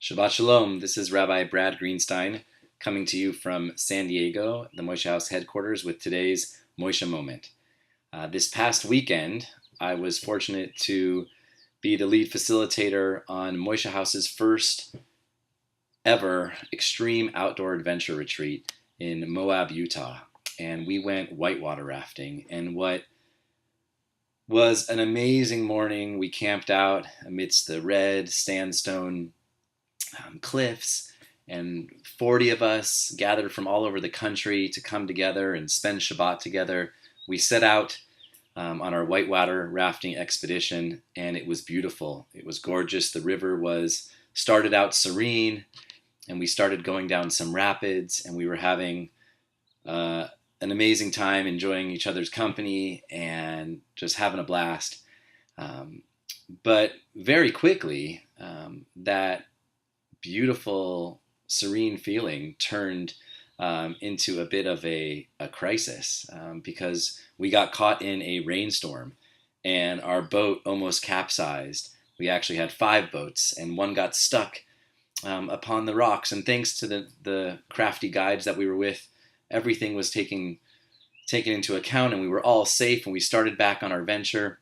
Shabbat Shalom. This is Rabbi Brad Greenstein coming to you from San Diego, the Moishe House headquarters, with today's Moishe Moment. This past weekend, I was fortunate to be the lead facilitator on Moishe House's first ever extreme outdoor adventure retreat in Moab, Utah. And we went whitewater rafting. And what was an amazing morning. We camped out amidst the red sandstone cliffs, and 40 of us gathered from all over the country to come together and spend Shabbat together. We set out on our whitewater rafting expedition, and it was beautiful. It was gorgeous. The river started out serene, and we started going down some rapids, and we were having an amazing time, enjoying each other's company and just having a blast. But very quickly, that beautiful, serene feeling turned into a bit of a crisis because we got caught in a rainstorm and our boat almost capsized. We actually had 5 boats and one got stuck upon the rocks. And thanks to the crafty guides that we were with, everything was taken into account and we were all safe and we started back on our venture.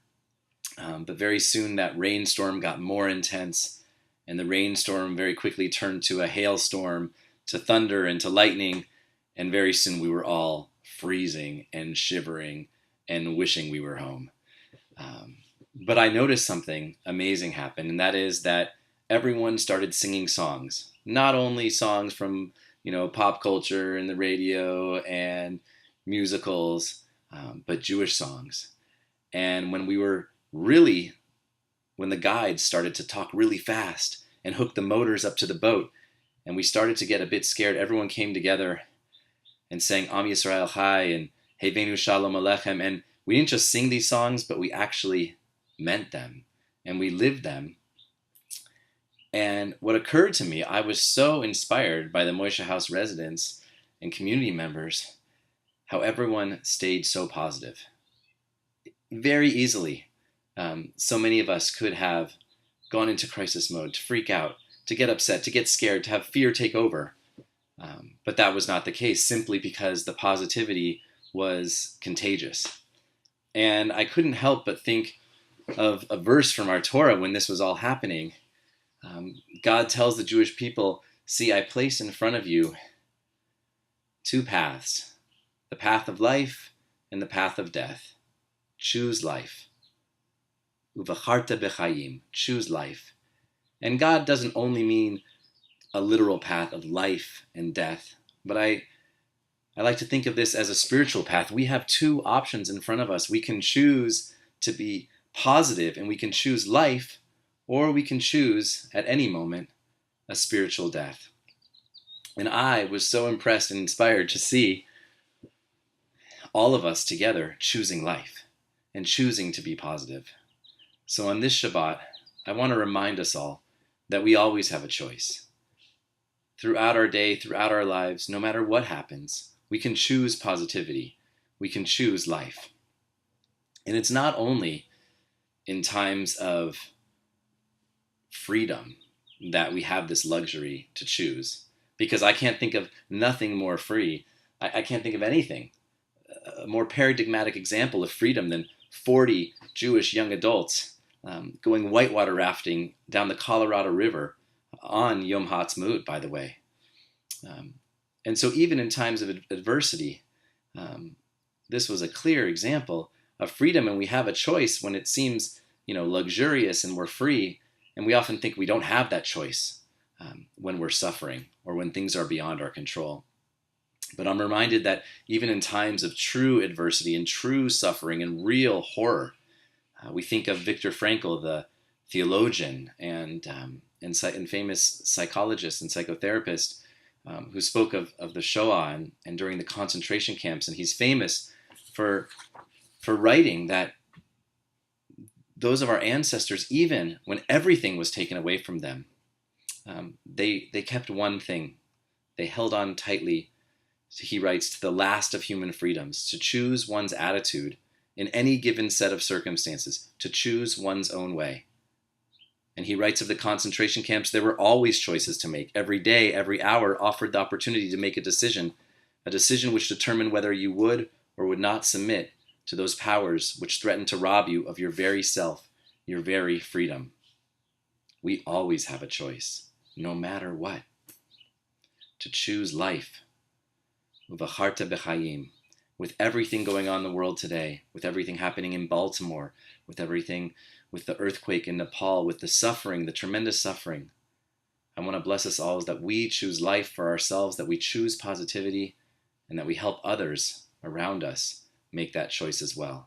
But very soon that rainstorm got more intense. And the rainstorm very quickly turned to a hailstorm, to thunder and to lightning. And very soon we were all freezing and shivering and wishing we were home. But I noticed something amazing happen, and that is that everyone started singing songs. Not only songs from, pop culture and the radio and musicals, but Jewish songs. And when the guides started to talk really fast and hook the motors up to the boat, and we started to get a bit scared, everyone came together and sang Am Yisrael Chai and Hevenu Shalom Alechem. And we didn't just sing these songs, but we actually meant them and we lived them. And what occurred to me, I was so inspired by the Moishe House residents and community members, how everyone stayed so positive. Very easily. So many of us could have gone into crisis mode, to freak out, to get upset, to get scared, to have fear take over. But that was not the case, simply because the positivity was contagious. And I couldn't help but think of a verse from our Torah when this was all happening. God tells the Jewish people, "See, I place in front of you 2 paths, the path of life and the path of death. Choose life. Uvacharta b'chayim, choose life." And God doesn't only mean a literal path of life and death, but I like to think of this as a spiritual path. We have 2 options in front of us. We can choose to be positive and we can choose life, or we can choose at any moment a spiritual death. And I was so impressed and inspired to see all of us together choosing life and choosing to be positive. So on this Shabbat, I want to remind us all that we always have a choice. Throughout our day, throughout our lives, no matter what happens, we can choose positivity. We can choose life. And it's not only in times of freedom that we have this luxury to choose, because I can't think of nothing more free. I can't think of anything, a more paradigmatic example of freedom than 40 Jewish young adults going whitewater rafting down the Colorado River on Yom Ha'atzmaut, by the way. And so even in times of adversity, this was a clear example of freedom, and we have a choice when it seems, luxurious and we're free, and we often think we don't have that choice when we're suffering or when things are beyond our control. But I'm reminded that even in times of true adversity and true suffering and real horror, we think of Viktor Frankl, the theologian and famous psychologist and psychotherapist who spoke of the Shoah and during the concentration camps. And he's famous for writing that those of our ancestors, even when everything was taken away from them, they kept one thing. They held on tightly, he writes, to the last of human freedoms, to choose one's attitude in any given set of circumstances, to choose one's own way. And he writes of the concentration camps, there were always choices to make. Every day, every hour offered the opportunity to make a decision which determined whether you would or would not submit to those powers which threaten to rob you of your very self, your very freedom. We always have a choice, no matter what, to choose life. Uvacharta b'chayim. With everything going on in the world today, with everything happening in Baltimore, with the earthquake in Nepal, with the suffering, the tremendous suffering, I want to bless us all that we choose life for ourselves, that we choose positivity, and that we help others around us make that choice as well.